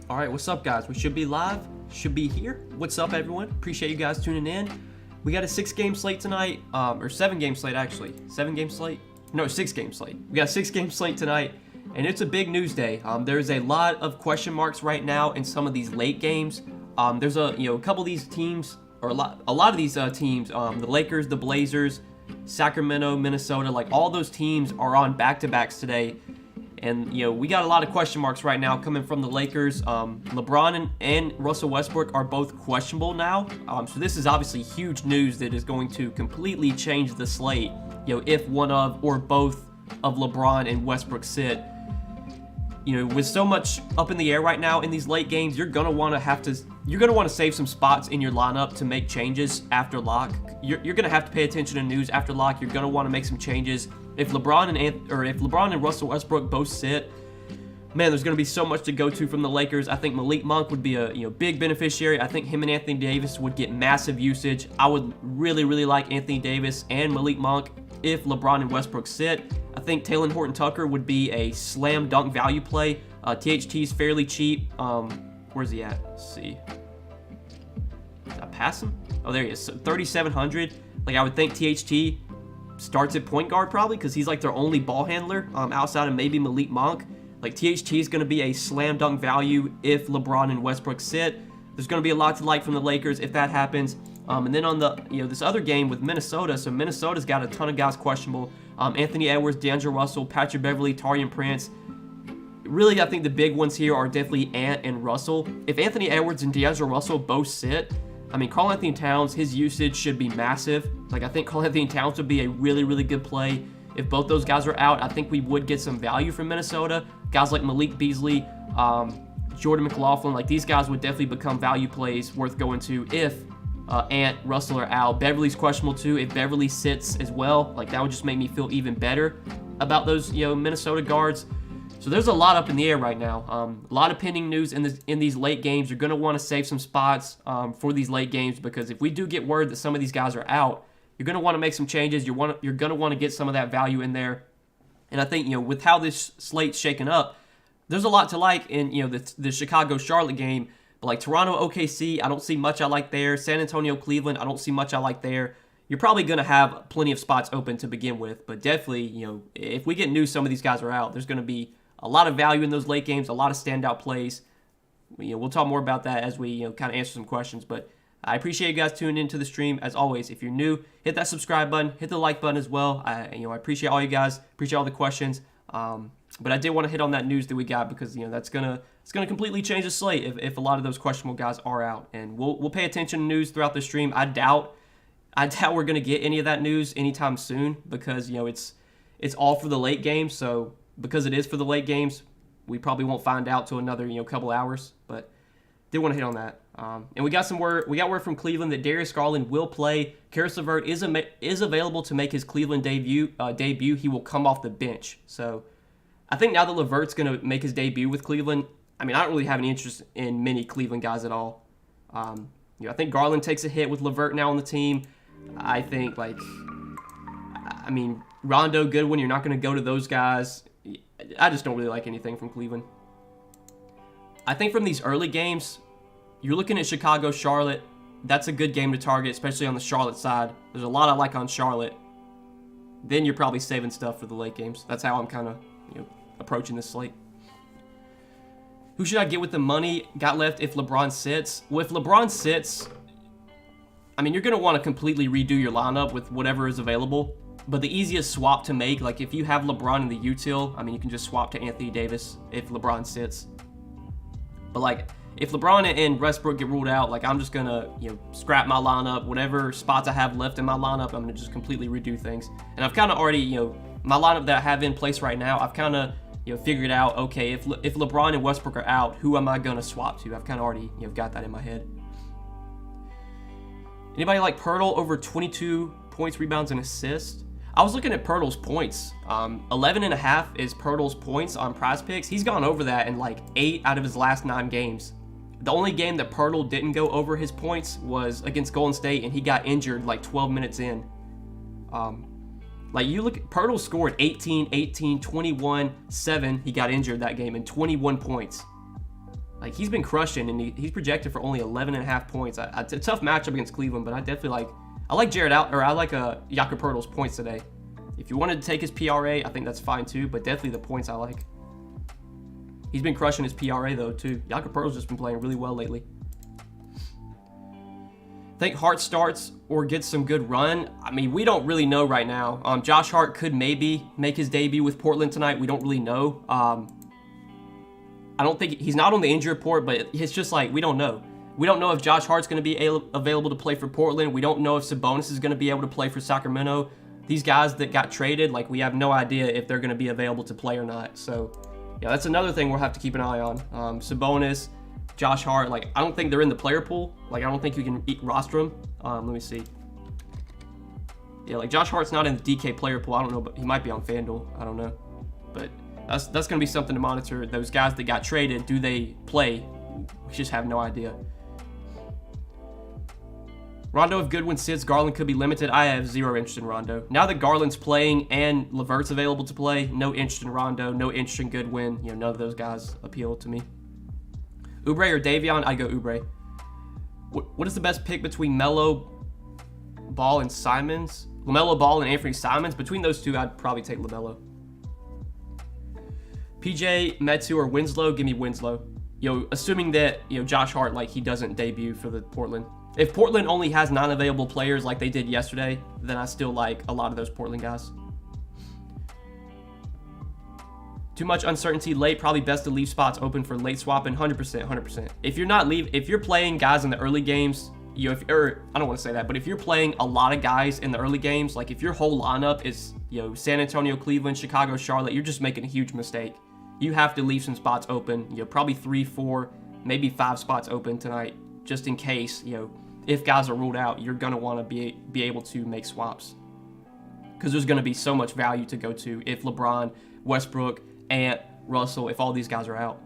All right, what's up, guys? We should be live, should be here. What's up, everyone? Appreciate you guys tuning in. We got a 6-game slate tonight, or 7-game slate, actually. 7-game slate? No, 6-game slate. We got a 6-game slate tonight, and it's a big news day. There's a lot of question marks right now in some of these late games. There's a couple of these teams, or a lot of these teams, the Lakers, the Blazers, Sacramento, Minnesota, like all those teams are on back-to-backs today. And, we got a lot of question marks right now coming from the Lakers. LeBron and Russell Westbrook are both questionable now. So this is obviously huge news that is going to completely change the slate, if one of or both of LeBron and Westbrook sit. With so much up in the air right now in these late games, you're going to want to save some spots in your lineup to make changes after lock. You're going to have to pay attention to news after lock. You're going to want to make some changes. If LeBron and Russell Westbrook both sit, man, there's going to be so much to go to from the Lakers. I think Malik Monk would be a big beneficiary. I think him and Anthony Davis would get massive usage. I would really, really like Anthony Davis and Malik Monk if LeBron and Westbrook sit. I think Talen Horton-Tucker would be a slam dunk value play. THT is fairly cheap. Where's he at? Let's see. Did I pass him? Oh, there he is. So 3,700. Like, I would think THT starts at point guard probably because he's like their only ball handler outside of maybe Malik Monk. Like, THT is going to be a slam dunk value if LeBron and Westbrook sit. There's going to be a lot to like from the Lakers if that happens. And then on the this other game with Minnesota, so Minnesota's got a ton of guys questionable. Anthony Edwards, D'Angelo Russell, Patrick Beverley, Taurean Prince. Really, I think the big ones here are definitely Ant and Russell. If Anthony Edwards and D'Angelo Russell both sit, I mean, Karl-Anthony Towns, his usage should be massive. Like, I think Karl-Anthony Towns would be a really, really good play. If both those guys are out, I think we would get some value from Minnesota. Guys like Malik Beasley, Jordan McLaughlin, like these guys would definitely become value plays worth going to if Ant, Russell are out. Beverly's questionable too. If Beverly sits as well, like that would just make me feel even better about those Minnesota guards. So there's a lot up in the air right now. A lot of pending news in these late games. You're going to want to save some spots for these late games because if we do get word that some of these guys are out, you're going to want to make some changes. You're going to want to get some of that value in there. And I think with how this slate's shaken up, there's a lot to like in the Chicago-Charlotte game. But like Toronto, OKC, I don't see much I like there. San Antonio, Cleveland, I don't see much I like there. You're probably going to have plenty of spots open to begin with. But definitely, if we get news some of these guys are out, there's going to be a lot of value in those late games, a lot of standout plays. We'll talk more about that as we kind of answer some questions. But I appreciate you guys tuning into the stream. As always, if you're new, hit that subscribe button, hit the like button as well. I appreciate all you guys, appreciate all the questions. But I did want to hit on that news that we got because it's gonna completely change the slate if a lot of those questionable guys are out. And we'll pay attention to news throughout the stream. I doubt we're gonna get any of that news anytime soon because it's all for the late games. So because it is for the late games, we probably won't find out till another couple hours. But did want to hit on that. And we got word from Cleveland that Darius Garland will play. Karis LeVert is available to make his Cleveland debut. He will come off the bench. So I think now that LeVert's going to make his debut with Cleveland, I mean, I don't really have any interest in many Cleveland guys at all. I think Garland takes a hit with LeVert now on the team. I think, Rondo, Goodwin, you're not going to go to those guys. I just don't really like anything from Cleveland. I think from these early games, you're looking at Chicago, Charlotte. That's a good game to target, especially on the Charlotte side. There's a lot I like on Charlotte. Then you're probably saving stuff for the late games. That's how I'm kind of approaching this slate. Who should I get with the money got left if LeBron sits? Well, if LeBron sits, I mean, you're going to want to completely redo your lineup with whatever is available. But the easiest swap to make, like if you have LeBron in the util, I mean, you can just swap to Anthony Davis if LeBron sits. But like, if LeBron and Westbrook get ruled out, like I'm just going to, scrap my lineup. Whatever spots I have left in my lineup, I'm going to just completely redo things. And I've kind of already, my lineup that I have in place right now, I've kind of, figured out, okay, if LeBron and Westbrook are out, who am I going to swap to? I've kind of already, got that in my head. Anybody like Pirtle over 22 points, rebounds, and assists? I was looking at Pirtle's points. 11.5 is Pirtle's points on Prize Picks. He's gone over that in like 8 out of his last 9 games. The only game that Pirtle didn't go over his points was against Golden State, and he got injured like 12 minutes in. Like, you look at Pirtle scored 18, 21, 7. He got injured that game, and 21 points. Like, he's been crushing, and he's projected for only 11.5 points. It's a tough matchup against Cleveland, but I definitely like Jared out, or I like Jakob Poeltl's points today. If you wanted to take his PRA, I think that's fine too, but definitely the points I like. He's been crushing his PRA though too. Jakob Poeltl's just been playing really well lately. Think Hart starts or gets some good run. I mean, we don't really know right now. Josh Hart could maybe make his debut with Portland tonight. We don't really know. I don't think he's not on the injury report, but it's just like we don't know. We don't know if Josh Hart's going to be available to play for Portland. We don't know if Sabonis is going to be able to play for Sacramento. These guys that got traded, like, we have no idea if they're going to be available to play or not. So, yeah, that's another thing we'll have to keep an eye on. Sabonis, Josh Hart, like, I don't think they're in the player pool. Like, I don't think you can roster them. Let me see. Yeah, like, Josh Hart's not in the DK player pool. I don't know, but he might be on FanDuel. I don't know. But that's going to be something to monitor. Those guys that got traded, do they play? We just have no idea. Rondo, if Goodwin sits, Garland could be limited. I have zero interest in Rondo. Now that Garland's playing and LeVert's available to play, no interest in Rondo, no interest in Goodwin. You know, none of those guys appeal to me. Oubre or Davion? I'd go Oubre. What is the best pick between Melo Ball and Simons? LaMelo Ball and Anthony Simons? Between those two, I'd probably take LaMelo. PJ, Metu, or Winslow? Give me Winslow. Assuming that, Josh Hart, like, he doesn't debut for the Portland. If Portland only has non-available players like they did yesterday, then I still like a lot of those Portland guys. Too much uncertainty late. Probably best to leave spots open for late swapping. 100%, 100%. If you're playing guys in the early games, I don't want to say that, but if you're playing a lot of guys in the early games, like if your whole lineup is, San Antonio, Cleveland, Chicago, Charlotte, you're just making a huge mistake. You have to leave some spots open. Probably 3, 4, maybe 5 spots open tonight, just in case, if guys are ruled out, you're going to want to be able to make swaps. Because there's going to be so much value to go to if LeBron, Westbrook, Ant, Russell, if all these guys are out.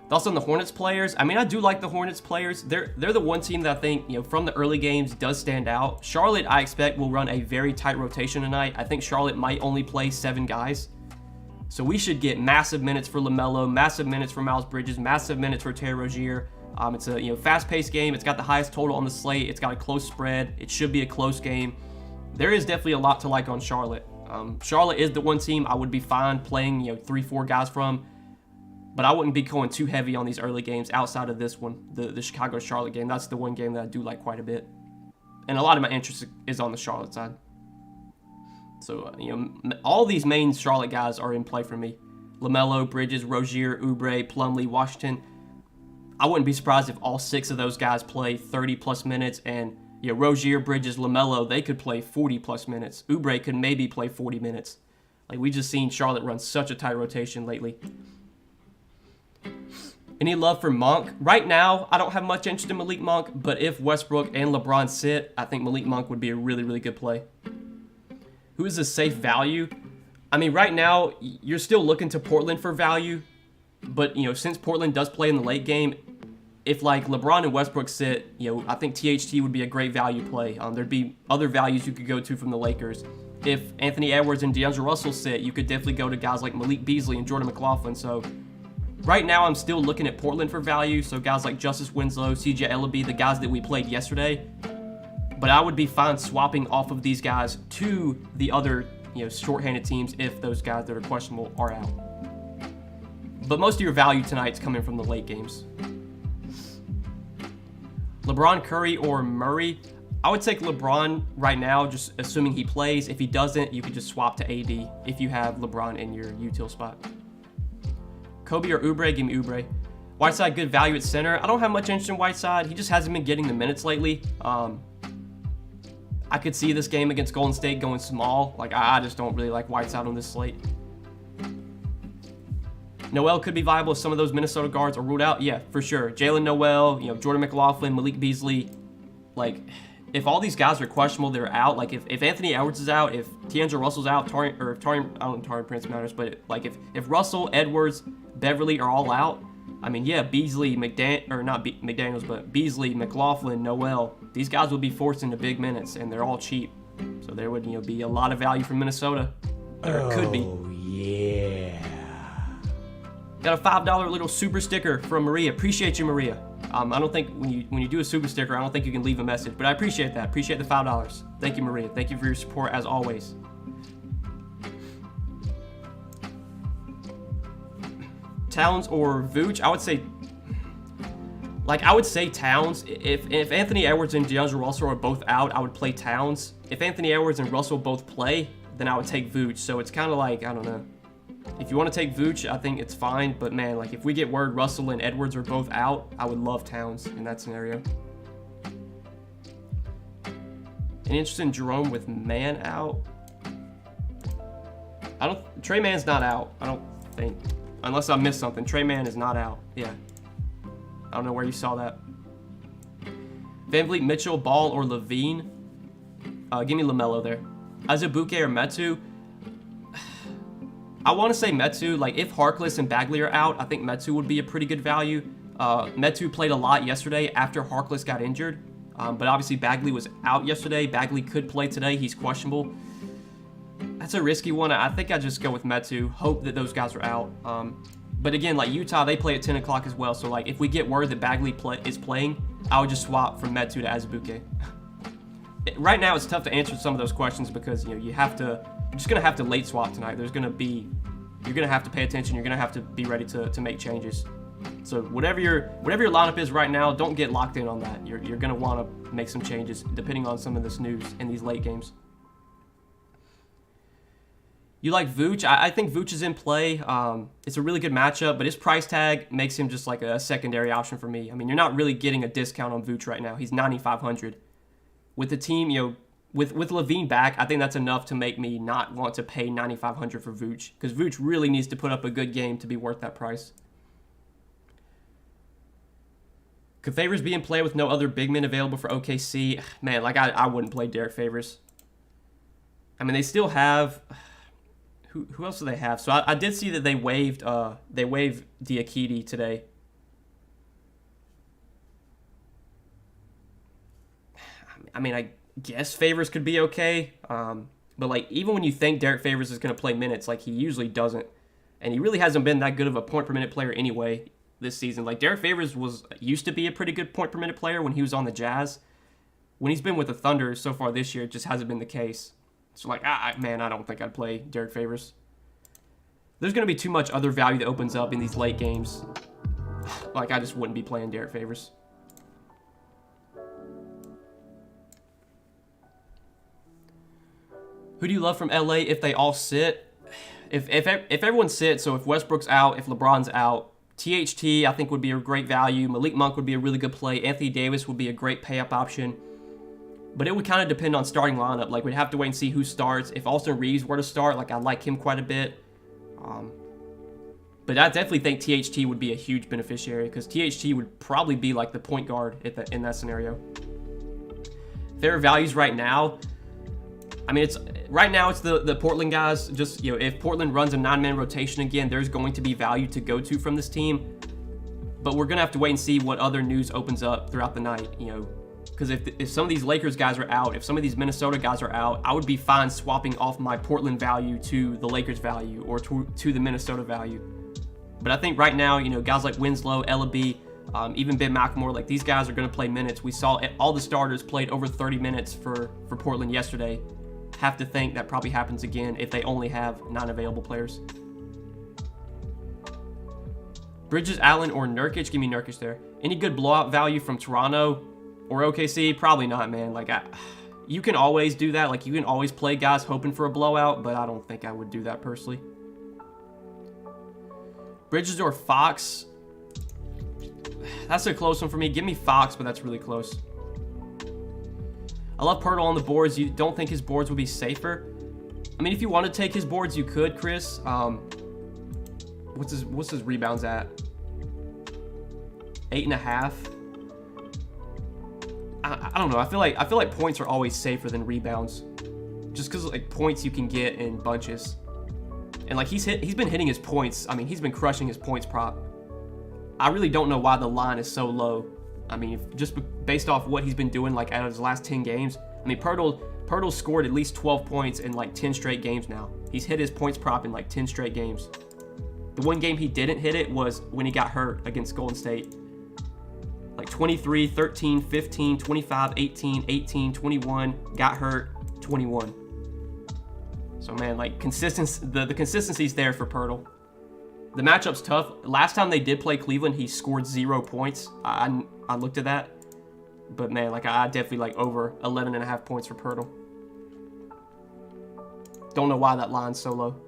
Thoughts on the Hornets players? I mean, I do like the Hornets players. They're the one team that I think, from the early games does stand out. Charlotte, I expect, will run a very tight rotation tonight. I think Charlotte might only play 7 guys. So we should get massive minutes for LaMelo, massive minutes for Miles Bridges, massive minutes for Terry Rozier. It's a fast-paced game. It's got the highest total on the slate. It's got a close spread. It should be a close game. There is definitely a lot to like on Charlotte. Charlotte is the one team I would be fine playing 3, 4 guys from, but I wouldn't be going too heavy on these early games outside of this one, the Chicago-Charlotte game. That's the one game that I do like quite a bit, and a lot of my interest is on the Charlotte side. So all these main Charlotte guys are in play for me: LaMelo, Bridges, Rozier, Oubre, Plumlee, Washington. I wouldn't be surprised if all 6 of those guys play 30-plus minutes, and Rozier, Bridges, LaMelo, they could play 40-plus minutes. Oubre could maybe play 40 minutes. Like, we just seen Charlotte run such a tight rotation lately. Any love for Monk? Right now, I don't have much interest in Malik Monk, but if Westbrook and LeBron sit, I think Malik Monk would be a really, really good play. Who is a safe value? I mean, right now, you're still looking to Portland for value, but, since Portland does play in the late game, if, like, LeBron and Westbrook sit, I think THT would be a great value play. There'd be other values you could go to from the Lakers. If Anthony Edwards and D'Angelo Russell sit, you could definitely go to guys like Malik Beasley and Jordan McLaughlin. So right now I'm still looking at Portland for value. So guys like Justice Winslow, CJ Ellaby, the guys that we played yesterday. But I would be fine swapping off of these guys to the other, shorthanded teams if those guys that are questionable are out. But most of your value tonight's coming from the late games. LeBron, Curry, or Murray? I would take LeBron right now, just assuming he plays. If he doesn't, you could just swap to AD if you have LeBron in your util spot. Kobe or Oubre? Give me Oubre. Whiteside, good value at center. I don't have much interest in Whiteside. He just hasn't been getting the minutes lately. I could see this game against Golden State going small. Like, I just don't really like Whiteside on this slate. Noel could be viable if some of those Minnesota guards are ruled out. Yeah, for sure. Jalen Noel, Jordan McLaughlin, Malik Beasley. Like, if all these guys are questionable, they're out. Like, if Anthony Edwards is out, if D'Angelo Russell's out, I don't know if Taurean Prince matters, but like if Russell, Edwards, Beverly are all out, I mean, yeah, Beasley, McDaniels, but Beasley, McLaughlin, Noel, these guys would be forced into big minutes, and they're all cheap. So there would, be a lot of value from Minnesota. Or it could be. Oh, yeah. Got a $5 little super sticker from Maria. Appreciate you, Maria. I don't think when you do a super sticker, I don't think you can leave a message, but I appreciate that. Appreciate the $5. Thank you, Maria. Thank you for your support as always. Towns or Vooch? I would say Towns. If Anthony Edwards and DeAndre Russell are both out, I would play Towns. If Anthony Edwards and Russell both play, then I would take Vooch. So it's kind of like, I don't know. If you want to take Vooch, I think it's fine. But man, like if we get word Russell and Edwards are both out, I would love Towns in that scenario. Any interest in Jerome with Man out? Trey Man's not out, I don't think. Unless I missed something. Trey Man is not out. Yeah. I don't know where you saw that. VanVleet, Mitchell, Ball, or Levine? Give me LaMelo there. Azubuike or Metu? I want to say Metu. Like, if Harkless and Bagley are out, I think Metu would be a pretty good value. Metu played a lot yesterday after Harkless got injured. But obviously, Bagley was out yesterday. Bagley could play today. He's questionable. That's a risky one. I think I'd just go with Metu. Hope that those guys are out. But again, like Utah, they play at 10 o'clock as well. So, like, if we get word that Bagley is playing, I would just swap from Metu to Azubuike. Right now, it's tough to answer some of those questions because, you know, you're just going to have to late swap tonight. You're going to have to pay attention. You're going to have to be ready to make changes. So whatever your lineup is right now, don't get locked in on that. You're going to want to make some changes depending on some of this news in these late games. You like Vooch? I think Vooch is in play. It's a really good matchup, but his price tag makes him just like a secondary option for me. I mean, you're not really getting a discount on Vooch right now. He's $9,500. With the team, you know, with Levine back, I think that's enough to make me not want to pay $9,500 for Vooch, because Vooch really needs to put up a good game to be worth that price. Could Favors be in play with no other big men available for OKC? Man, like I wouldn't play Derek Favors. I mean, they still have... Who else do they have? So I did see that they waived Diakite today. I mean, I guess Favors could be okay. But like even when you think Derek Favors is going to play minutes, like he usually doesn't. And he really hasn't been that good of a point per minute player anyway this season. Like Derek Favors used to be a pretty good point per minute player when he was on the Jazz. When he's been with the Thunder so far this year, it just hasn't been the case. So, like, man, I don't think I'd play Derek Favors. There's going to be too much other value that opens up in these late games. Like, I just wouldn't be playing Derek Favors. Who do you love from LA if they all sit? If everyone sits, so if Westbrook's out, if LeBron's out, THT I think would be a great value. Malik Monk would be a really good play. Anthony Davis would be a great pay-up option. But it would kind of depend on starting lineup. Like, we'd have to wait and see who starts. If Austin Reeves were to start, like, I like him quite a bit. But I definitely think THT would be a huge beneficiary because THT would probably be, like, the point guard in that scenario. Fair values right now, I mean, right now it's the Portland guys. Just, you know, if Portland runs a 9-man rotation again, there's going to be value to go to from this team. But we're going to have to wait and see what other news opens up throughout the night, you know. Because if some of these Lakers guys are out, if some of these Minnesota guys are out, I would be fine swapping off my Portland value to the Lakers value or to the Minnesota value. But I think right now, you know, guys like Winslow, Ellaby, even Ben McLemore, like these guys are going to play minutes. We saw all the starters played over 30 minutes for Portland yesterday. Have to think that probably happens again if they only have 9 available players. Bridges, Allen, or Nurkic? Give me Nurkic there. Any good blowout value from Toronto or OKC? Probably not, man. Like, you can always do that. Like, you can always play guys hoping for a blowout, but I don't think I would do that personally. Bridges or Fox? That's a close one for me. Give me Fox, but that's really close. I love Pirtle on the boards. You don't think his boards would be safer? I mean, if you want to take his boards, you could, Chris. What's his rebounds at? 8.5. I don't know. I feel like points are always safer than rebounds, just because like points you can get in bunches, and like he's been hitting his points. I mean, he's been crushing his points prop. I really don't know why the line is so low. I mean, just based off what he's been doing, like out of his last 10 games. I mean, Pirtle scored at least 12 points in like 10 straight games now. He's hit his points prop in like 10 straight games. The one game he didn't hit it was when he got hurt against Golden State. Like 23, 13, 15, 25, 18, 18, 21, got hurt, 21. So man, like the consistency's there for Pirtle. The matchup's tough. Last time they did play Cleveland, he scored 0 points. I looked at that. But man, like I definitely like over 11.5 points for Pirtle. Don't know why that line's so low.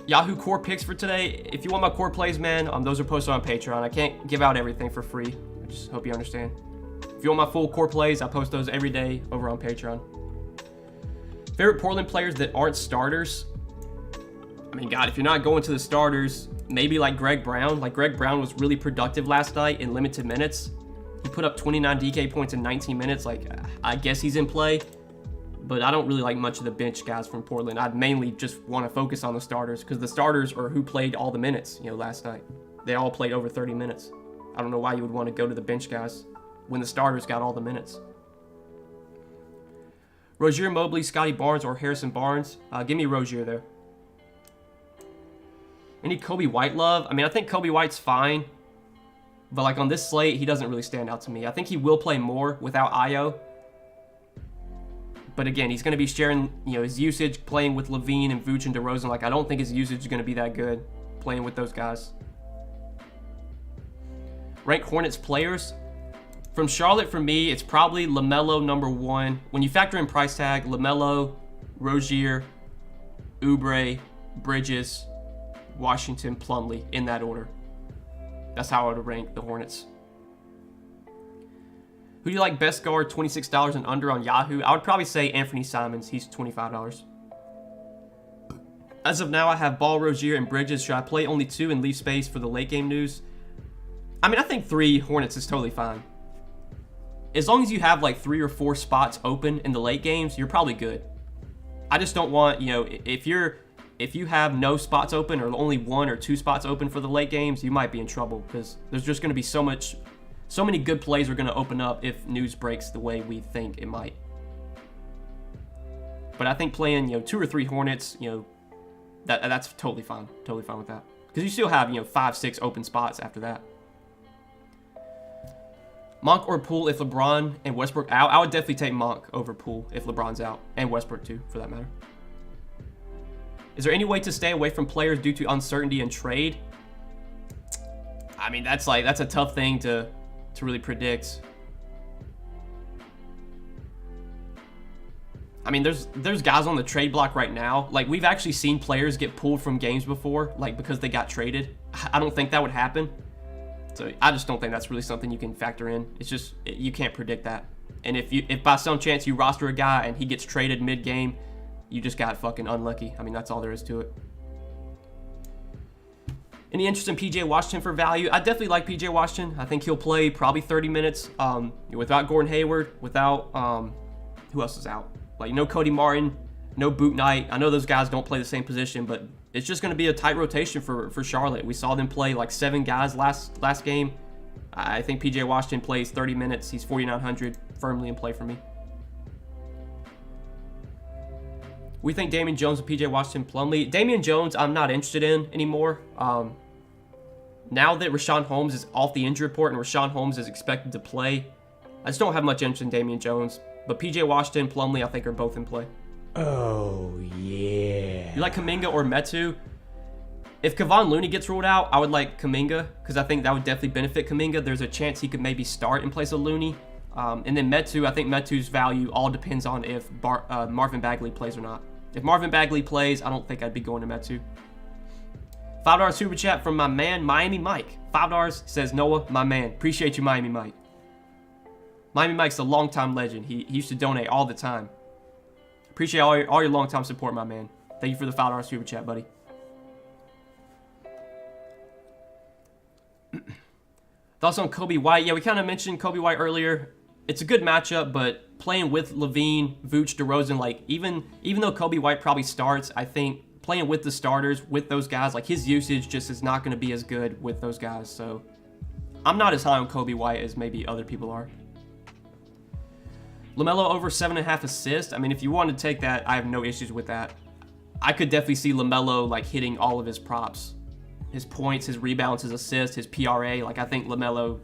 Yahoo core picks for today. If you want my core plays, man, those are posted on Patreon. I can't give out everything for free. I just hope you understand. If you want my full core plays, I post those every day over on Patreon. Favorite Portland players that aren't starters? I mean, God, if you're not going to the starters, maybe like Greg Brown. Like Greg Brown was really productive last night in limited minutes. He put up 29 DK points in 19 minutes. Like, I guess he's in play. But I don't really like much of the bench guys from Portland. I'd mainly just want to focus on the starters because the starters are who played all the minutes, last night. They all played over 30 minutes. I don't know why you would want to go to the bench guys when the starters got all the minutes. Rozier, Mobley, Scotty Barnes, or Harrison Barnes? Give me Rozier there. Any Kobe White love? I mean, I think Kobe White's fine. But like on this slate, he doesn't really stand out to me. I think he will play more without Ayo. But again, he's going to be sharing, his usage, playing with Levine and Vooch and DeRozan. Like, I don't think his usage is going to be that good playing with those guys. Rank Hornets players. From Charlotte, for me, it's probably LaMelo #1. When you factor in price tag, LaMelo, Rozier, Oubre, Bridges, Washington, Plumlee, in that order. That's how I would rank the Hornets. Who do you like best guard, $26 and under on Yahoo? I would probably say Anthony Simons. He's $25. As of now, I have Ball, Rozier, and Bridges. Should I play only 2 and leave space for the late game news? I mean, I think 3 Hornets is totally fine. As long as you have like 3 or 4 spots open in the late games, you're probably good. I just don't want, if you have no spots open or only 1 or 2 spots open for the late games, you might be in trouble because there's just going to be so many good plays are going to open up if news breaks the way we think it might. But I think playing, 2 or 3 Hornets, that's totally fine. Totally fine with that. Because you still have, 5, 6 open spots after that. Monk or Poole if LeBron and Westbrook out? I would definitely take Monk over Poole if LeBron's out. And Westbrook too, for that matter. Is there any way to stay away from players due to uncertainty in trade? I mean, that's a tough thing to really predict. I mean, there's guys on the trade block right now. Like, we've actually seen players get pulled from games before, like because they got traded. I don't think that would happen. So I just don't think that's really something you can factor in. It's just, you can't predict that. And if by some chance you roster a guy and he gets traded mid-game, you just got fucking unlucky. I mean, that's all there is to it. Any interest in PJ Washington for value? I definitely like PJ Washington. I think he'll play probably 30 minutes without Gordon Hayward, without, who else is out? Like, no Cody Martin, no Boot Knight. I know those guys don't play the same position, but it's just going to be a tight rotation for Charlotte. We saw them play like 7 guys last game. I think PJ Washington plays 30 minutes. He's 4,900, firmly in play for me. We think Damian Jones and PJ Washington, Plumlee. Damian Jones, I'm not interested in anymore. Now that Rashawn Holmes is off the injury report and Rashawn Holmes is expected to play, I just don't have much interest in Damian Jones. But PJ Washington, Plumlee, I think are both in play. Oh, yeah. You like Kuminga or Metu? If Kevon Looney gets ruled out, I would like Kuminga because I think that would definitely benefit Kuminga. There's a chance he could maybe start in place of Looney. And then Metu, I think Metu's value all depends on if Marvin Bagley plays or not. If Marvin Bagley plays, I don't think I'd be going to Metu. $5 super chat from my man, Miami Mike. $5 says, Noah, my man. Appreciate you, Miami Mike. Miami Mike's a longtime legend. He used to donate all the time. Appreciate all your long-time support, my man. Thank you for the $5 super chat, buddy. Thoughts on Kobe White? Yeah, we kind of mentioned Kobe White earlier. It's a good matchup, but playing with Levine, Vooch, DeRozan, like even though Kobe White probably starts, I think playing with the starters, with those guys, like his usage just is not going to be as good with those guys. So I'm not as high on Kobe White as maybe other people are. LaMelo over 7.5 assists. I mean, if you want to take that, I have no issues with that. I could definitely see LaMelo like hitting all of his props, his points, his rebounds, his assists, his PRA. Like I think LaMelo's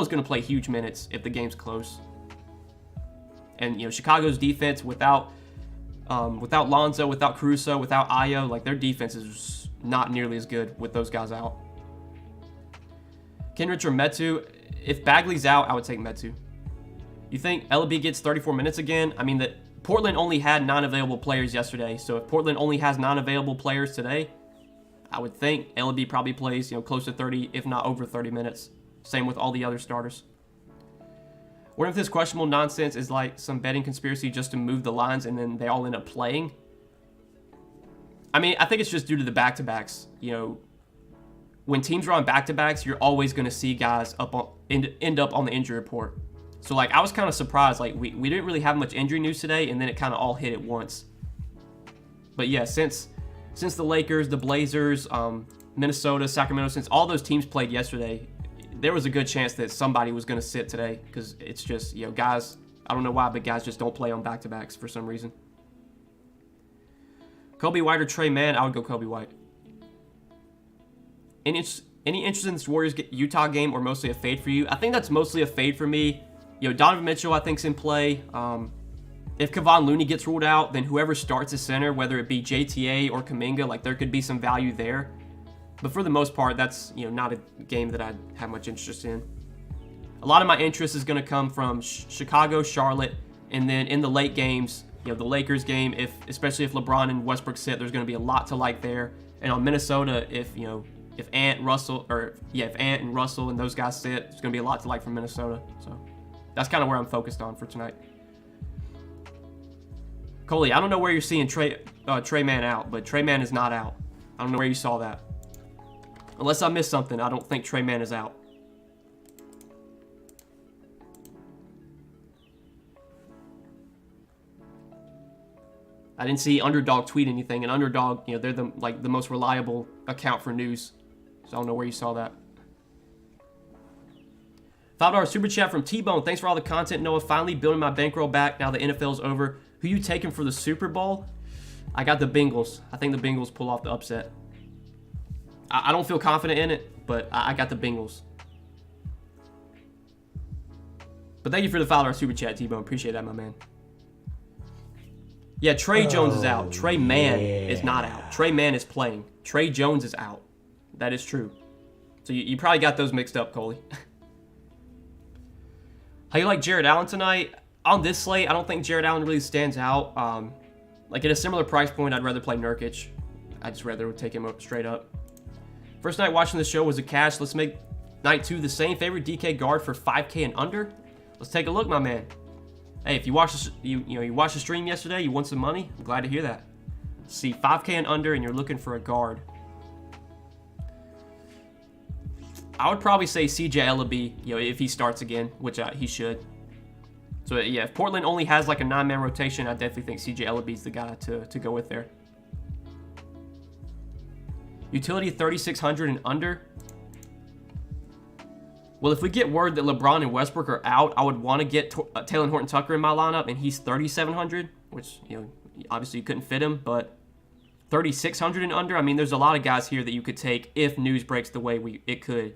going to play huge minutes if the game's close. And Chicago's defense without Lonzo, without Caruso, without Ayo, like their defense is not nearly as good with those guys out. Kenrich or Metu? If Bagley's out, I would take Metu. You think LB gets 34 minutes again? I mean, Portland only had 9 available players yesterday, so if Portland only has 9 available players today, I would think LB probably plays close to 30, if not over 30 minutes. Same with all the other starters. What if this questionable nonsense is like some betting conspiracy just to move the lines and then they all end up playing? I mean, I think it's just due to the back-to-backs. When teams are on back-to-backs, you're always going to see guys end up on the injury report. So, like, I was kind of surprised. Like, we didn't really have much injury news today, and then it kind of all hit at once. But, yeah, since the Lakers, the Blazers, Minnesota, Sacramento, since all those teams played yesterday, there was a good chance that somebody was going to sit today because it's just, guys, I don't know why, but guys just don't play on back-to-backs for some reason. Kobe White or Trey Mann? I would go Kobe White. Any interest in this Warriors-Utah game or mostly a fade for you? I think that's mostly a fade for me. Donovan Mitchell, I think, is in play. If Kevon Looney gets ruled out, then whoever starts at center, whether it be JTA or Kuminga, like there could be some value there. But for the most part, that's not a game that I have much interest in. A lot of my interest is going to come from Chicago, Charlotte, and then in the late games, the Lakers game. Especially if LeBron and Westbrook sit, there's going to be a lot to like there. And on Minnesota, if Ant, Russell, if Ant and Russell and those guys sit, there's going to be a lot to like from Minnesota. So that's kind of where I'm focused on for tonight. Coley, I don't know where you're seeing Trey Mann out, but Trey Mann is not out. I don't know where you saw that. Unless I missed something, I don't think Trey Mann is out. I didn't see Underdog tweet anything, and Underdog, they're the most reliable account for news. So I don't know where you saw that. $5 super chat from T-Bone. Thanks for all the content, Noah. Finally building my bankroll back now the NFL's over. Who you taking for the Super Bowl? I got the Bengals. I think the Bengals pull off the upset. I don't feel confident in it, but I got the Bengals. But thank you for the $5 super chat, T-Bone. Appreciate that, my man. Yeah, Trey Jones is out. Trey Mann is not out. Trey Mann is playing. Trey Jones is out. That is true. So you probably got those mixed up, Coley. How you like Jared Allen tonight? On this slate, I don't think Jared Allen really stands out. Like at a similar price point, I'd rather play Nurkic. I'd just rather take him up straight up. First night watching the show was a cash. Let's make night 2 the same. Favorite DK guard for 5K and under? Let's take a look, my man. Hey, if you watched you watched the stream yesterday, you won some money. I'm glad to hear that. See, 5K and under, and you're looking for a guard. I would probably say CJ Ellaby, if he starts again, which he should. So yeah, if Portland only has like a 9-man rotation, I definitely think CJ Ellaby's the guy to go with there. Utility 3,600 and under. Well, if we get word that LeBron and Westbrook are out, I would want to get Taylor Horton-Tucker in my lineup, and he's 3,700, which, obviously you couldn't fit him, but 3,600 and under, I mean, there's a lot of guys here that you could take if news breaks the way it could.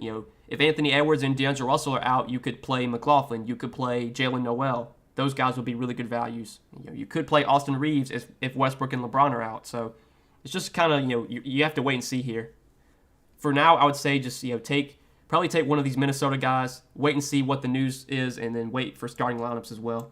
If Anthony Edwards and D'Angelo Russell are out, you could play McLaughlin, you could play Jalen Noel. Those guys would be really good values. You could play Austin Reeves if Westbrook and LeBron are out. So it's just kind of, you have to wait and see here. For now, I would say just, probably take one of these Minnesota guys, wait and see what the news is, and then wait for starting lineups as well.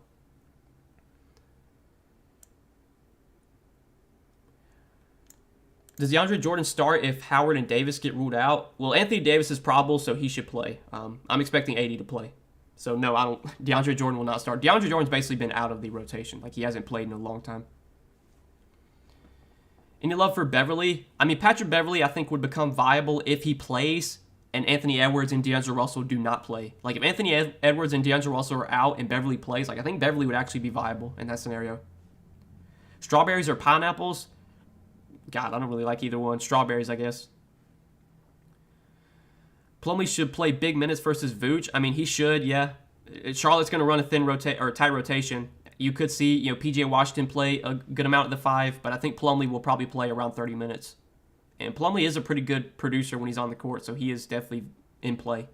Does DeAndre Jordan start if Howard and Davis get ruled out? Well, Anthony Davis is probable, so he should play. I'm expecting AD to play. So, no, I don't. DeAndre Jordan will not start. DeAndre Jordan's basically been out of the rotation. Like, he hasn't played in a long time. Any love for Beverly? I mean, Patrick Beverly, I think, would become viable if he plays and Anthony Edwards and D'Angelo Russell do not play. Like, if Anthony Edwards and D'Angelo Russell are out and Beverly plays, like, I think Beverly would actually be viable in that scenario. Strawberries or pineapples? God, I don't really like either one. Strawberries, I guess. Plumlee should play big minutes versus Vooch. I mean, he should, yeah. Charlotte's going to run a tight rotation. you could see, PJ Washington play a good amount at the 5, but I think Plumlee will probably play around 30 minutes. And Plumlee is a pretty good producer when he's on the court, so he is definitely in play.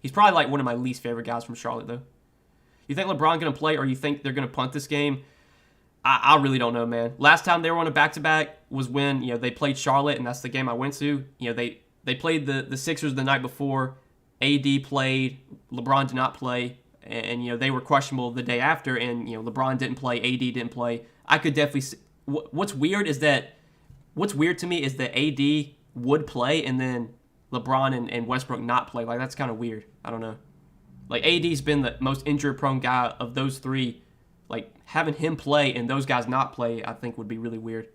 He's probably like one of my least favorite guys from Charlotte, though. You think LeBron going to play, or you think they're going to punt this game? I really don't know, man. Last time they were on a back-to-back was when, they played Charlotte, and that's the game I went to. They played the Sixers the night before. AD played. LeBron did not play. And they were questionable the day after, and, LeBron didn't play. AD didn't play. I could definitely see. What's weird to me is that AD would play, and then LeBron and Westbrook not play. Like, that's kind of weird. I don't know. Like, AD's been the most injury-prone guy of those three. Like, having him play and those guys not play, I think would be really weird.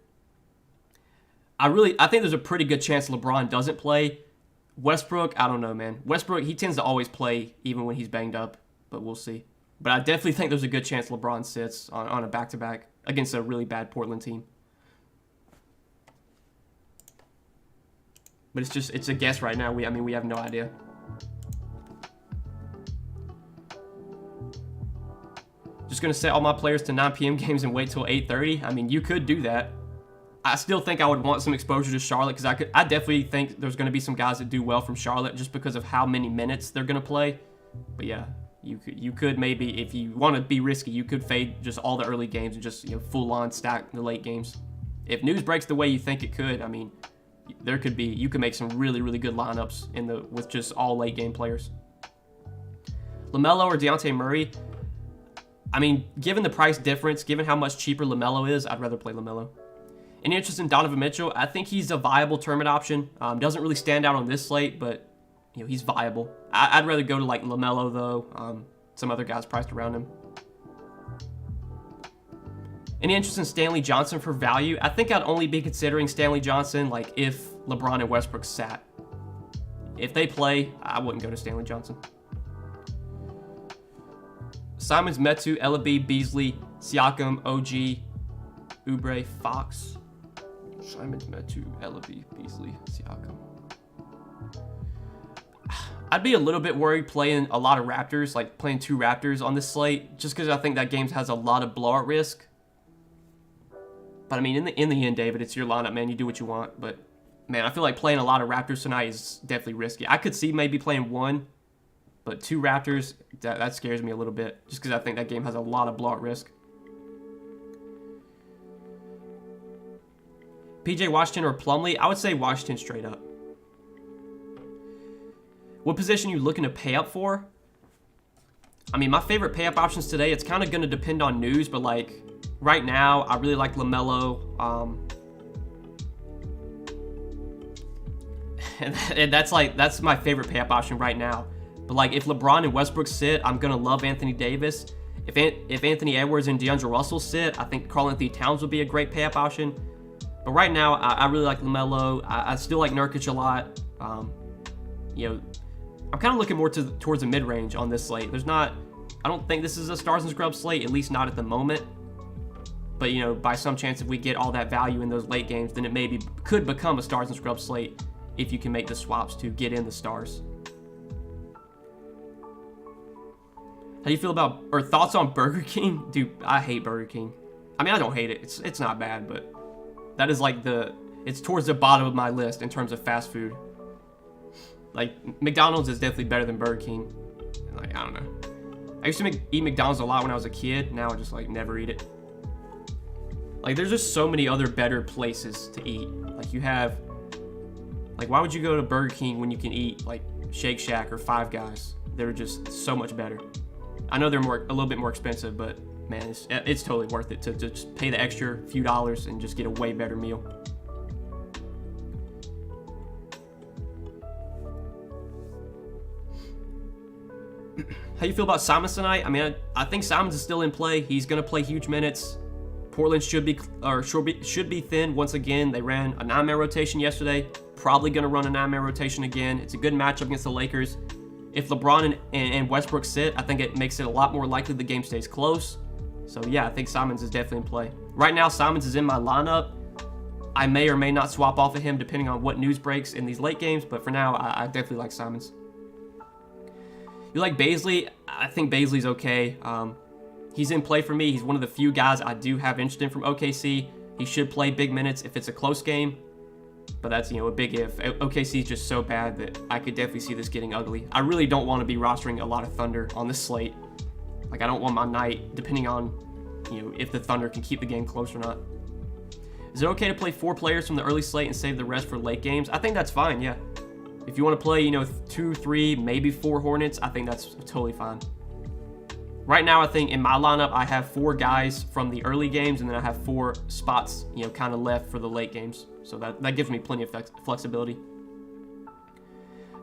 I think there's a pretty good chance LeBron doesn't play. Westbrook, I don't know, man. Westbrook, he tends to always play even when he's banged up, but we'll see. But I definitely think there's a good chance LeBron sits on a back-to-back against a really bad Portland team. But it's a guess right now. We have no idea. Just going to set all my players to 9 p.m. games and wait till 8:30. I mean, you could do that. I still think I would want some exposure to Charlotte because I definitely think there's going to be some guys that do well from Charlotte just because of how many minutes they're going to play. But yeah, you could maybe, if you want to be risky, you could fade just all the early games and just full on stack the late games. If news breaks the way you think it could, I mean, you could make some really, really good lineups with just all late game players. LaMelo or Dejounte Murray. I mean, given the price difference, given how much cheaper LaMelo is, I'd rather play LaMelo. Any interest in Donovan Mitchell? I think he's a viable tournament option. Doesn't really stand out on this slate, but he's viable. I'd rather go to like LaMelo though. Some other guys priced around him. Any interest in Stanley Johnson for value? I think I'd only be considering Stanley Johnson like if LeBron and Westbrook sat. If they play, I wouldn't go to Stanley Johnson. Simons, Metu, Ellaby, Beasley, Siakam, OG, Oubre, Fox. Simons, Metu, Ellaby, Beasley, Siakam. I'd be a little bit worried playing a lot of Raptors, like playing 2 Raptors on this slate, just because I think that game has a lot of blowout risk. But I mean, in the end, David, it's your lineup, man. You do what you want. But man, I feel like playing a lot of Raptors tonight is definitely risky. I could see maybe playing 1, but 2 Raptors, that scares me a little bit, just because I think that game has a lot of blowout risk. PJ Washington or Plumlee? I would say Washington straight up. What position are you looking to pay up for? I mean, my favorite pay up options today, it's kind of going to depend on news, but like right now, I really like LaMelo. And that's my favorite pay up option right now. But like if LeBron and Westbrook sit, I'm going to love Anthony Davis. If Anthony Edwards and D'Angelo Russell sit, I think Karl-Anthony Towns would be a great pay up option. But right now, I really like LaMelo. I still like Nurkic a lot. I'm kind of looking more towards the mid-range on this slate. I don't think this is a Stars and Scrubs slate, at least not at the moment. But, by some chance, if we get all that value in those late games, then it could become a Stars and Scrubs slate if you can make the swaps to get in the Stars. How do you feel about, or thoughts on Burger King? Dude, I hate Burger King. I mean, I don't hate it. It's not bad, but that is like it's towards the bottom of my list in terms of fast food. Like, McDonald's is definitely better than Burger King. Like, I don't know. I used to eat McDonald's a lot when I was a kid. Now I just, like, never eat it. Like, there's just so many other better places to eat. Like, you have... Like, why would you go to Burger King when you can eat, like, Shake Shack or Five Guys? They're just so much better. I know they're a little bit more expensive, but, man, it's totally worth it to just pay the extra few dollars and just get a way better meal. How you feel about Simons tonight? I mean, I think Simons is still in play. He's going to play huge minutes. Portland should be thin once again. They ran a 9-man rotation yesterday. Probably going to run a 9-man rotation again. It's a good matchup against the Lakers. If LeBron and Westbrook sit, I think it makes it a lot more likely the game stays close. So yeah, I think Simons is definitely in play. Right now, Simons is in my lineup. I may or may not swap off of him depending on what news breaks in these late games, but for now, I definitely like Simons. You like Baisley? I think Baisley's okay. he's in play for me. He's one of the few guys I do have interest in from OKC. He should play big minutes if it's a close game, but that's, a big if. OKC is just so bad that I could definitely see this getting ugly. I really don't want to be rostering a lot of Thunder on this slate. Like, I don't want my night, depending on, if the Thunder can keep the game close or not. Is it okay to play 4 players from the early slate and save the rest for late games? I think that's fine, yeah. If you want to play, 2, 3, maybe 4 Hornets, I think that's totally fine. Right now, I think in my lineup, I have 4 guys from the early games, and then I have 4 spots, kind of left for the late games. So that gives me plenty of flexibility.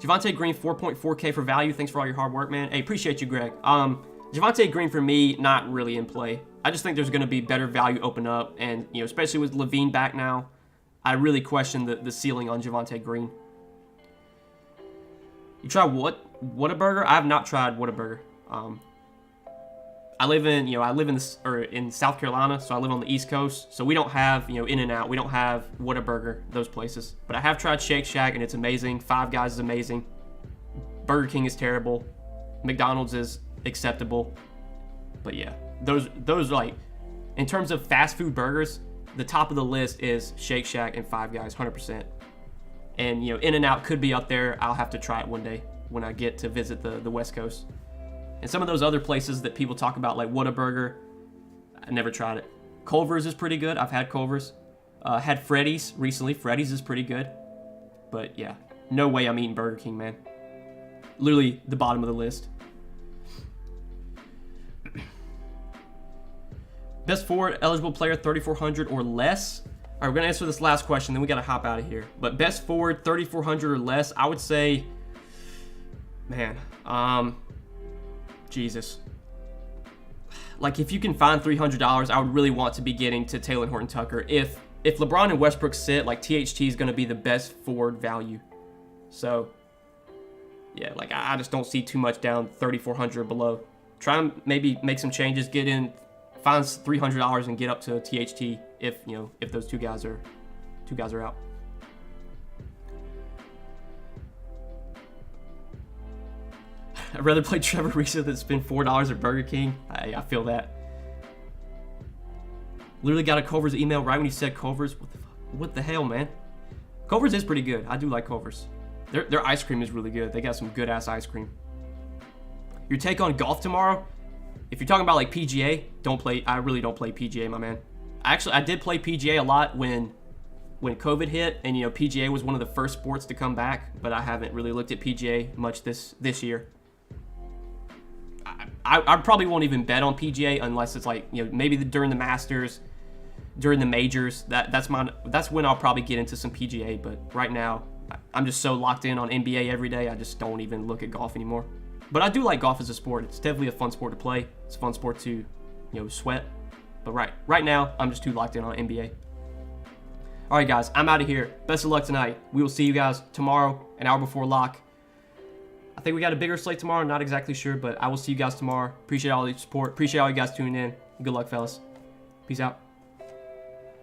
Javonte Green, 4.4K for value. Thanks for all your hard work, man. Hey, appreciate you, Greg. Javonte Green, for me, not really in play. I just think there's going to be better value open up, and especially with Levine back now, I really question the ceiling on Javonte Green. You try Whataburger? I have not tried Whataburger. I live in South Carolina, so I live on the East Coast, so we don't have In-N-Out, we don't have Whataburger, those places. But I have tried Shake Shack, and it's amazing. Five Guys is amazing. Burger King is terrible. McDonald's is acceptable. But yeah, those like, in terms of fast food burgers, the top of the list is Shake Shack and Five Guys, 100%. And In-N-Out could be up there. I'll have to try it one day when I get to visit the West Coast. And some of those other places that people talk about, like Whataburger, I never tried it. Culver's is pretty good. I've had Culver's. Had Freddy's recently. Freddy's is pretty good. But yeah, no way I'm eating Burger King, man. Literally the bottom of the list. Best forward eligible player, 3,400 or less. All right, we're going to answer this last question, then we got to hop out of here. But best forward, 3,400 or less, I would say, man, Jesus. Like, if you can find $300, I would really want to be getting to Talen Horton-Tucker. If LeBron and Westbrook sit, like, THT is going to be the best forward value. So, yeah, like, I just don't see too much down 3,400 or below. Try and maybe make some changes, get in, find $300 and get up to THT if those two guys are out. I'd rather play Trevor Ariza than spend $4 at Burger King. I feel that. Literally got a Culver's email right when you said Culver's. What the hell, man? Culver's is pretty good. I do like Culver's. Their ice cream is really good. They got some good ass ice cream. Your take on golf tomorrow? If you're talking about like PGA, I really don't play PGA, my man. Actually, I did play PGA a lot when COVID hit, and PGA was one of the first sports to come back, but I haven't really looked at PGA much this year. I probably won't even bet on PGA unless it's like, maybe during the Masters, during the majors. That's when I'll probably get into some PGA, but right now I'm just so locked in on NBA every day, I just don't even look at golf anymore. But I do like golf as a sport. It's definitely a fun sport to play. It's a fun sport to, sweat. But right now, I'm just too locked in on NBA. All right, guys, I'm out of here. Best of luck tonight. We will see you guys tomorrow, an hour before lock. I think we got a bigger slate tomorrow. Not exactly sure, but I will see you guys tomorrow. Appreciate all the support. Appreciate all you guys tuning in. Good luck, fellas. Peace out.